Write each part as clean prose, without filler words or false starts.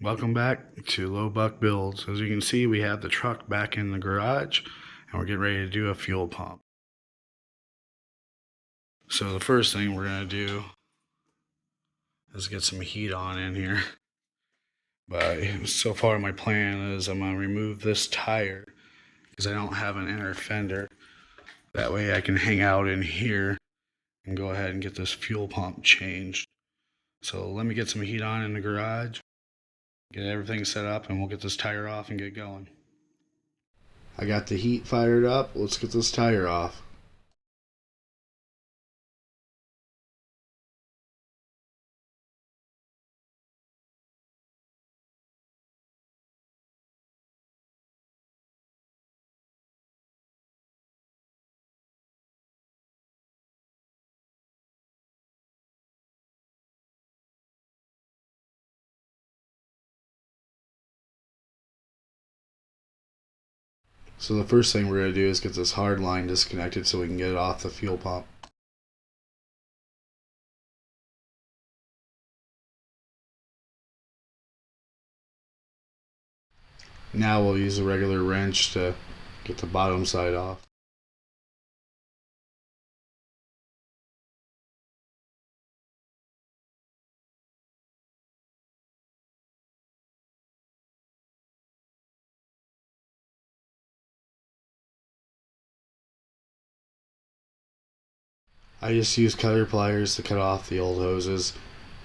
Welcome back to Low Buck Builds. As you can see, we have the truck back in the garage and we're getting ready to do a fuel pump. So the first thing we're going to do is get some heat on in here. But so far my plan is I'm going to remove this tire because I don't have an inner fender. That way I can hang out in here and go ahead and get this fuel pump changed. So let me get some heat on in the garage, get everything set up, and we'll get this tire off and get going. I got the heat fired up. Let's get this tire off. So the first thing we're going to do is get this hard line disconnected so we can get it off the fuel pump. Now we'll use a regular wrench to get the bottom side off. I just use cutter pliers to cut off the old hoses.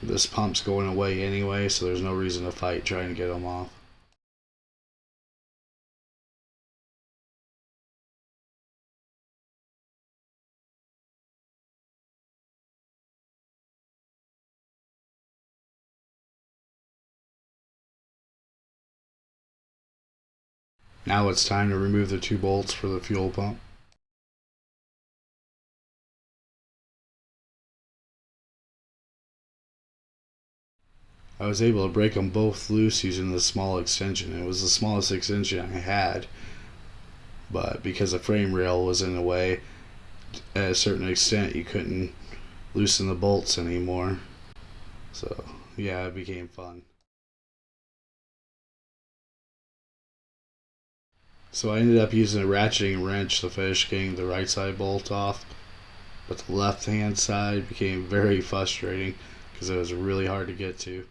This pump's going away anyway, so there's no reason to fight trying to get them off. Now it's time to remove the two bolts for the fuel pump. I was able to break them both loose using the small extension. It was the smallest extension I had, but because the frame rail was in the way, at a certain extent you couldn't loosen the bolts anymore. So yeah, it became fun. So I ended up using a ratcheting wrench to finish getting the right side bolt off, but the left hand side became very frustrating because it was really hard to get to.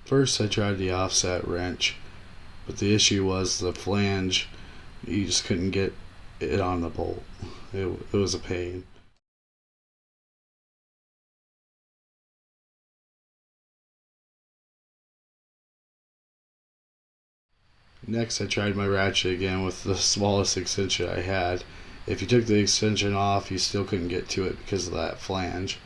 First I tried the offset wrench, but the issue was the flange, you just couldn't get it on the bolt. It was a pain. Next I tried my ratchet again with the smallest extension I had. If you took the extension off, you still couldn't get to it because of that flange.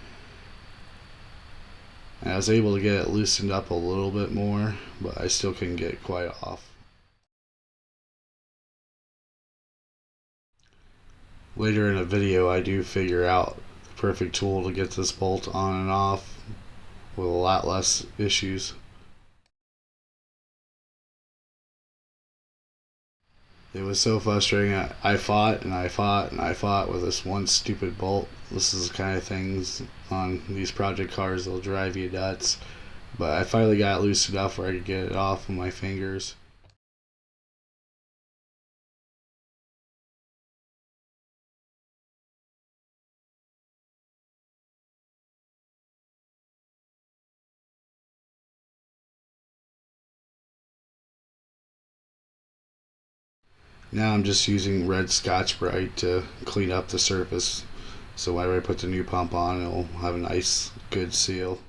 And I was able to get it loosened up a little bit more, but I still couldn't get it quite off. Later in a video I do figure out the perfect tool to get this bolt on and off with a lot less issues. It was so frustrating. I fought and I fought and I fought with this one stupid bolt. This is the kind of things on these project cars that'll drive you nuts. But I finally got it loose enough where I could get it off with my fingers. Now I'm just using red Scotch-Brite to clean up the surface, so whenever I put the new pump on, it'll have a nice, good seal.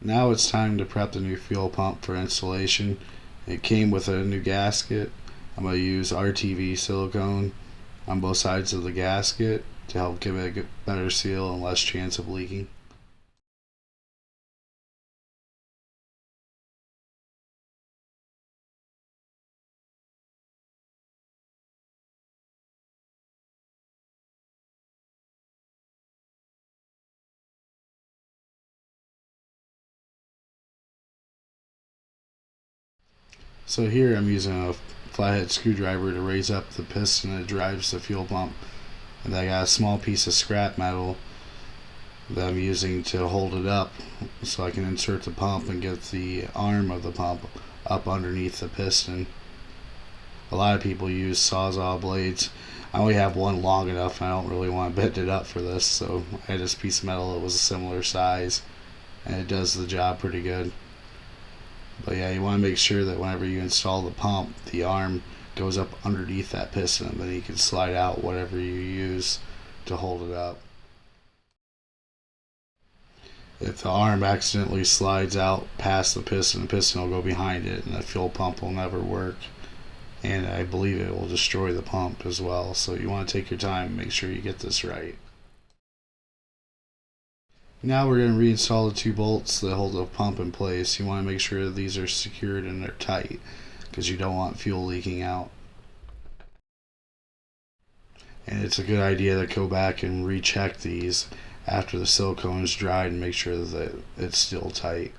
Now it's time to prep the new fuel pump for installation. It came with a new gasket. I'm going to use RTV silicone on both sides of the gasket to help give it a better seal and less chance of leaking. So here I'm using a flathead screwdriver to raise up the piston that drives the fuel pump, and I got a small piece of scrap metal that I'm using to hold it up so I can insert the pump and get the arm of the pump up underneath the piston. A lot of people use sawzall blades. I only have one long enough and I don't really want to bend it up for this, so I had this piece of metal that was a similar size and it does the job pretty good. But yeah, you want to make sure that whenever you install the pump, the arm goes up underneath that piston, and then you can slide out whatever you use to hold it up. If the arm accidentally slides out past the piston will go behind it and the fuel pump will never work. And I believe it will destroy the pump as well. So you want to take your time and make sure you get this right. Now we're going to reinstall the 2 bolts that hold the pump in place. You want to make sure that these are secured and they're tight because you don't want fuel leaking out. And it's a good idea to go back and recheck these after the silicone is dried and make sure that it's still tight.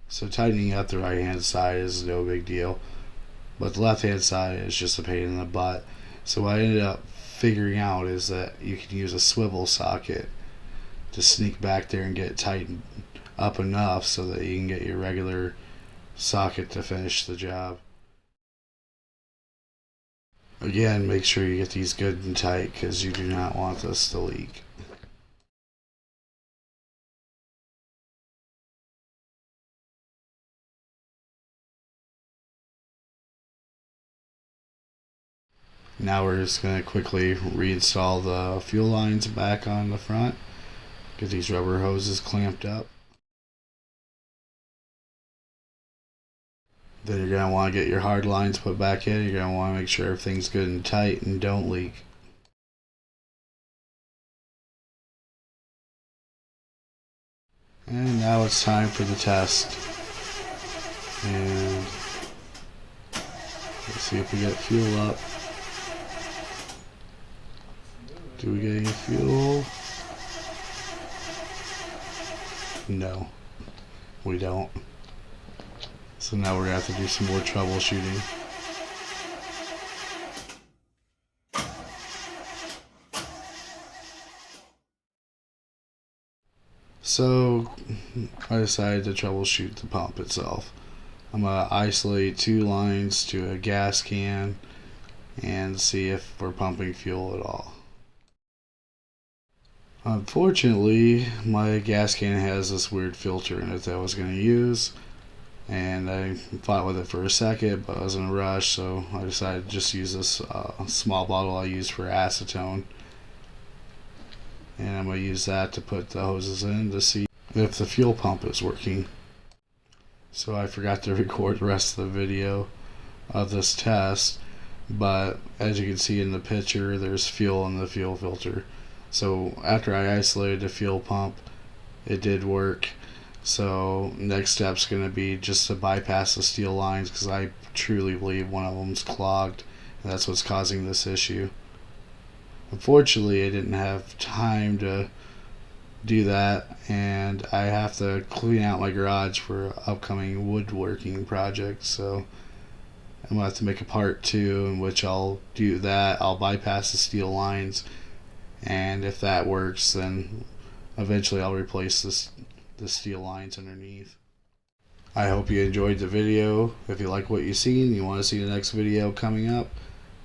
So tightening up the right hand side is no big deal, but the left hand side is just a pain in the butt. So what I ended up figuring out is that you can use a swivel socket to sneak back there and get it tightened up enough so that you can get your regular socket to finish the job. Again, make sure you get these good and tight because you do not want this to leak. Now we're just going to quickly reinstall the fuel lines back on the front. Get these rubber hoses clamped up. Then you're going to want to get your hard lines put back in. You're going to want to make sure everything's good and tight and don't leak. And now it's time for the test. And let's see if we get fuel up. Do we get any fuel? No, we don't. So now we're going to have to do some more troubleshooting. So I decided to troubleshoot the pump itself. I'm going to isolate 2 lines to a gas can and see if we're pumping fuel at all. Unfortunately, my gas can has this weird filter in it that I was going to use, and I fought with it for a second, but I was in a rush, so I decided to just use this small bottle I use for acetone, and I'm going to use that to put the hoses in to see if the fuel pump is working. So I forgot to record the rest of the video of this test, but as you can see in the picture, there's fuel in the fuel filter. So after I isolated the fuel pump, it did work. So next step's going to be just to bypass the steel lines because I truly believe one of them's clogged and that's what's causing this issue. Unfortunately, I didn't have time to do that, and I have to clean out my garage for upcoming woodworking projects, so I'm going to have to make a part 2 in which I'll do that. I'll bypass the steel lines, and if that works, then eventually I'll replace the steel lines underneath. I hope you enjoyed the video. If you like what you've seen and you want to see the next video coming up,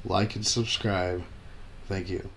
like and subscribe. Thank you.